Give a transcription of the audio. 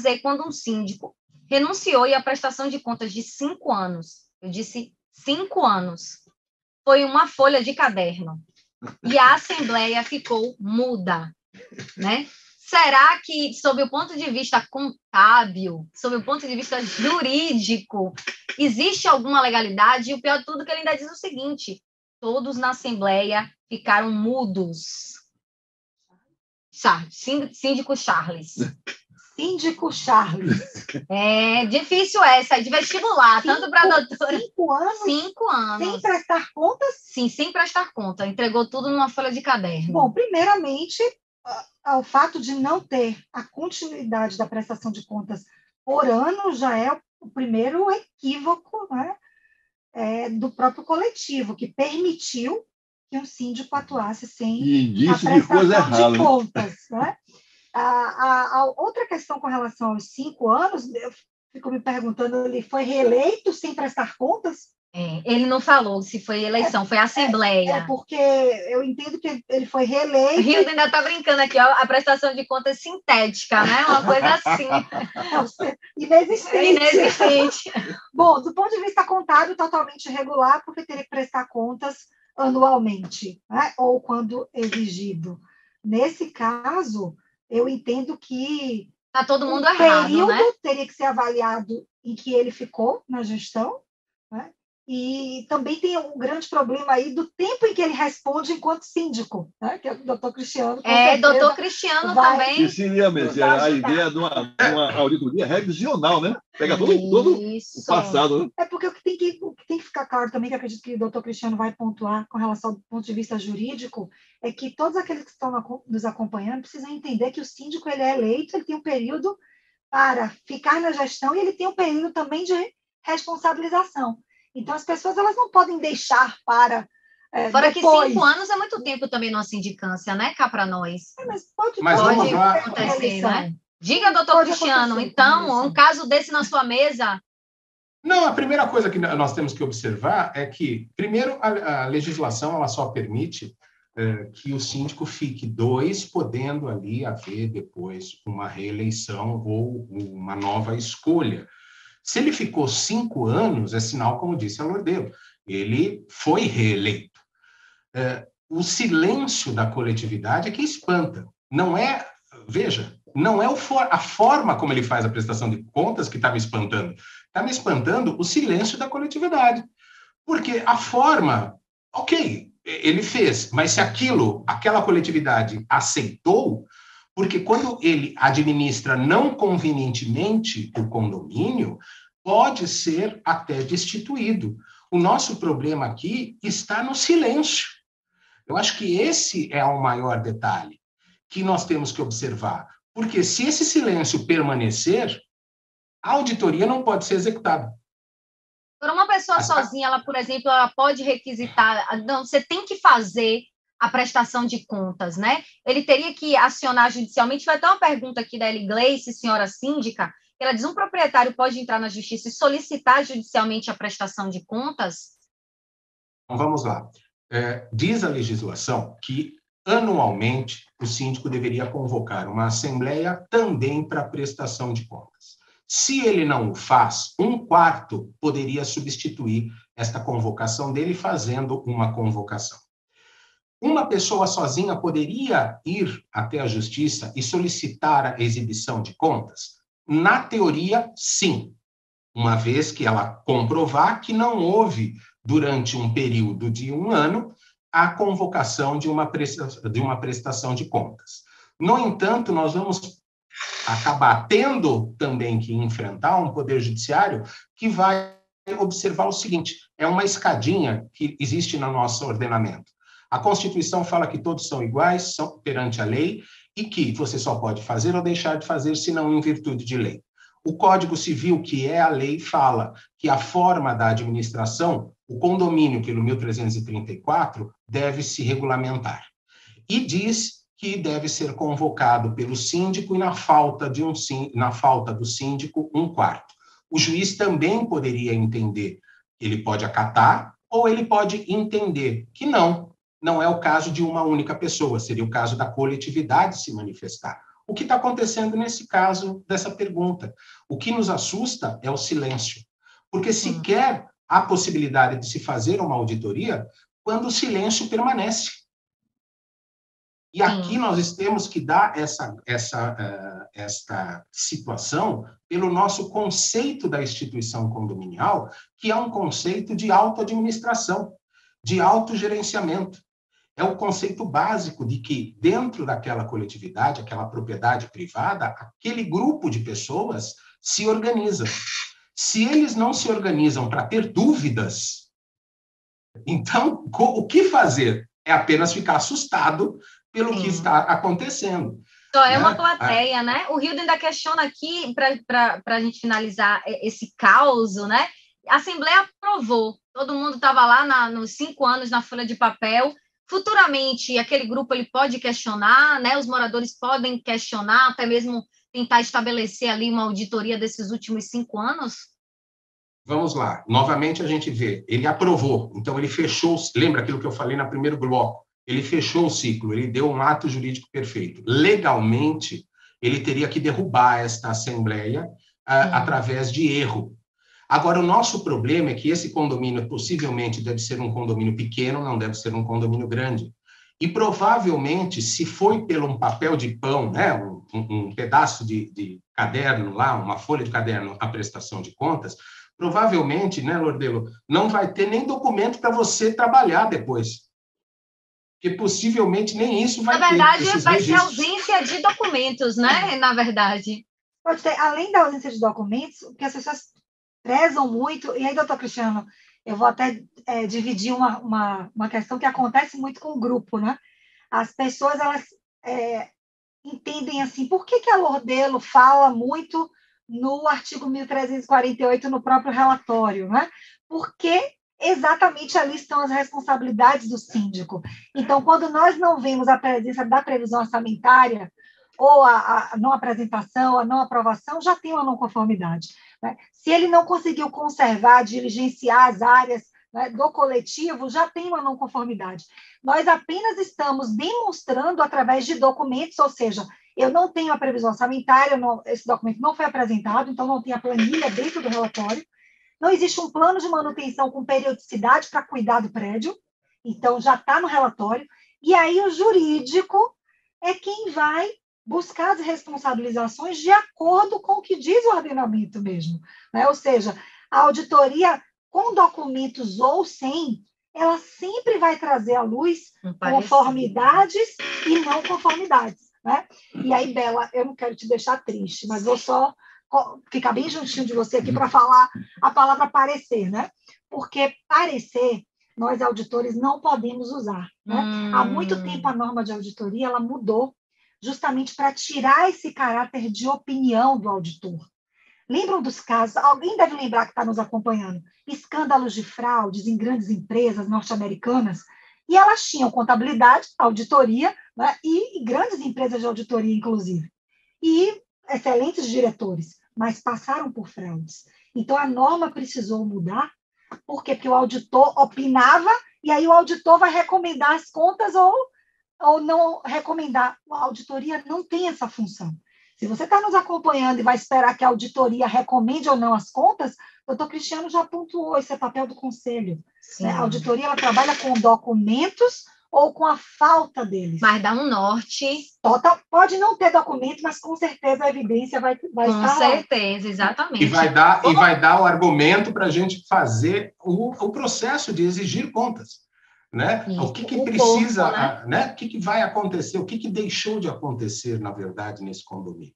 fazer quando um síndico renunciou e a prestação de contas de 5 anos, eu disse 5 anos, foi uma folha de caderno. E a Assembleia ficou muda, né? Será que, sob o ponto de vista contábil, sob o ponto de vista jurídico, existe alguma legalidade? E o pior de tudo é que ele ainda diz o seguinte: todos na Assembleia ficaram mudos. Síndico Charles. Síndico Charles. É difícil essa, é de vestibular, tanto para a doutora. 5 anos? 5 anos. Sem prestar contas? Sim, sem prestar conta. Entregou tudo numa folha de caderno. Bom, primeiramente, o fato de não ter a continuidade da prestação de contas por ano já é o primeiro equívoco, né, do próprio coletivo, que permitiu que um síndico atuasse sem a prestação de contas. Né? A outra questão com relação aos 5 anos, eu fico me perguntando, ele foi reeleito sem prestar contas? Ele não falou se foi eleição, foi assembleia. Porque eu entendo que ele foi reeleito. Rildo ainda está brincando aqui, ó, a prestação de contas sintética, né? Uma coisa assim. Inexistente. Bom, do ponto de vista contábil, totalmente irregular, porque teria que prestar contas anualmente, né? Ou quando exigido. Nesse caso, eu entendo que está todo mundo errado, período, né? Teria que ser avaliado em que ele ficou na gestão, né? E também tem um grande problema aí do tempo em que ele responde enquanto síndico, né? Que é o doutor Cristiano. Doutor Cristiano também. Que seria mesmo a ideia de uma auditoria revisional, né? Pega todo o passado. Né? É porque o que tem que ficar claro também, que eu acredito que o doutor Cristiano vai pontuar com relação ao ponto de vista jurídico, é que todos aqueles que estão nos acompanhando precisam entender que o síndico ele é eleito, ele tem um período para ficar na gestão e ele tem um período também de responsabilização. Então, as pessoas elas não podem deixar para Fora depois. Que 5 anos é muito tempo também numa sindicância, né, cá para nós? Mas pode acontecer, né? Diga, doutor Cristiano, então, um caso desse na sua mesa... Não, a primeira coisa que nós temos que observar é que, primeiro, a legislação ela só permite que o síndico fique 2, podendo ali haver depois uma reeleição ou uma nova escolha. Se ele ficou 5 anos, é sinal, como disse a Lordelo, ele foi reeleito. O silêncio da coletividade é que espanta. Não é, veja, não é a forma como ele faz a prestação de contas que está me espantando. Está me espantando o silêncio da coletividade. Porque a forma, ok, ele fez, mas se aquela coletividade aceitou, porque quando ele administra não convenientemente o condomínio, pode ser até destituído. O nosso problema aqui está no silêncio. Eu acho que esse é o maior detalhe que nós temos que observar. Porque se esse silêncio permanecer, a auditoria não pode ser executada. Por uma pessoa sozinha, ela, por exemplo, ela pode requisitar... Não, você tem que fazer a prestação de contas, né? Ele teria que acionar judicialmente. Foi até uma pergunta aqui da Eli Gleice, senhora síndica, ela diz: um proprietário pode entrar na justiça e solicitar judicialmente a prestação de contas? Então, vamos lá. Diz a legislação que, anualmente, o síndico deveria convocar uma assembleia também para prestação de contas. Se ele não o faz, 1/4 poderia substituir esta convocação dele fazendo uma convocação. Uma pessoa sozinha poderia ir até a justiça e solicitar a exibição de contas? Na teoria, sim, uma vez que ela comprovar que não houve, durante um período de 1 ano, a convocação de uma prestação de contas. No entanto, nós vamos acabar tendo também que enfrentar um poder judiciário que vai observar o seguinte: é uma escadinha que existe no nosso ordenamento. A Constituição fala que todos são iguais, são perante a lei, e que você só pode fazer ou deixar de fazer, se não em virtude de lei. O Código Civil, que é a lei, fala que a forma da administração, o condomínio, pelo 1334, deve se regulamentar. E diz que deve ser convocado pelo síndico e, na falta do síndico, 1/4. O juiz também poderia entender, ele pode acatar ou ele pode entender que não é o caso de uma única pessoa, seria o caso da coletividade se manifestar. o que está acontecendo nesse caso dessa pergunta. O que nos assusta é o silêncio, porque sequer há possibilidade de se fazer uma auditoria quando o silêncio permanece. E aqui nós temos que dar esta situação pelo nosso conceito da instituição condominial, que é um conceito de autoadministração, de autogerenciamento. É o conceito básico de que, dentro daquela coletividade, aquela propriedade privada, aquele grupo de pessoas se organiza. Se eles não se organizam para ter dúvidas, então, o que fazer? É apenas ficar assustado pelo que está acontecendo. Só é uma plateia, né? O Hildo ainda questiona aqui, para a gente finalizar esse caos, né? A Assembleia aprovou, todo mundo estava lá nos 5 anos na folha de papel. Futuramente, aquele grupo ele pode questionar, né? Os moradores podem questionar, até mesmo tentar estabelecer ali uma auditoria desses últimos 5 anos? Vamos lá. Novamente a gente vê, ele aprovou, então ele fechou, lembra aquilo que eu falei no primeiro bloco? Ele fechou o ciclo, ele deu um ato jurídico perfeito. Legalmente, ele teria que derrubar esta Assembleia através de erro. Agora, o nosso problema é que esse condomínio possivelmente deve ser um condomínio pequeno, não deve ser um condomínio grande. E provavelmente, se foi pelo um papel de pão, né, um pedaço de caderno lá, uma folha de caderno, a prestação de contas, provavelmente, né, Lordelo, não vai ter nem documento para você trabalhar depois. Porque possivelmente nem isso vai ter. Na verdade, vai ser ausência de documentos, né? Na verdade. Pode ter, além da ausência de documentos, o que as pessoas prezam muito, e aí, doutor Cristiano, eu vou até dividir uma questão que acontece muito com o grupo, né? As pessoas, elas entendem assim, por que a Lordelo fala muito no artigo 1348, no próprio relatório, né? Porque exatamente ali estão as responsabilidades do síndico. Então, quando nós não vemos a presença da previsão orçamentária, ou a não apresentação, a não aprovação, já tem uma não conformidade, né? Se ele não conseguiu conservar, diligenciar as áreas, né, do coletivo, já tem uma não conformidade. Nós apenas estamos demonstrando através de documentos, ou seja, eu não tenho a previsão orçamentária, esse documento não foi apresentado, então não tem a planilha dentro do relatório, não existe um plano de manutenção com periodicidade para cuidar do prédio, então já está no relatório, e aí o jurídico é quem vai buscar as responsabilizações de acordo com o que diz o ordenamento mesmo, né? Ou seja, a auditoria com documentos ou sem, ela sempre vai trazer à luz conformidades e não conformidades, né? E aí, Bela, eu não quero te deixar triste, mas vou só ficar bem juntinho de você aqui para falar a palavra parecer, né? Porque parecer, nós auditores não podemos usar, né? Há muito tempo a norma de auditoria ela mudou justamente para tirar esse caráter de opinião do auditor. Lembram dos casos? Alguém deve lembrar que está nos acompanhando. Escândalos de fraudes em grandes empresas norte-americanas, e elas tinham contabilidade, auditoria, né, e grandes empresas de auditoria, inclusive. E excelentes diretores, mas passaram por fraudes. Então, a norma precisou mudar. Por quê? Porque o auditor opinava, e aí o auditor vai recomendar as contas ou não recomendar. A auditoria não tem essa função. Se você está nos acompanhando e vai esperar que a auditoria recomende ou não as contas, o doutor Cristiano já pontuou, esse é papel do conselho. Né? A auditoria ela trabalha com documentos ou com a falta deles. Mas dá um norte. Total, pode não ter documento, mas com certeza a evidência vai estar lá. Com certeza, exatamente. E vai dar o argumento para a gente fazer o processo de exigir contas. Né? O que precisa, corpo, né? O que vai acontecer, o que deixou de acontecer, na verdade, nesse condomínio.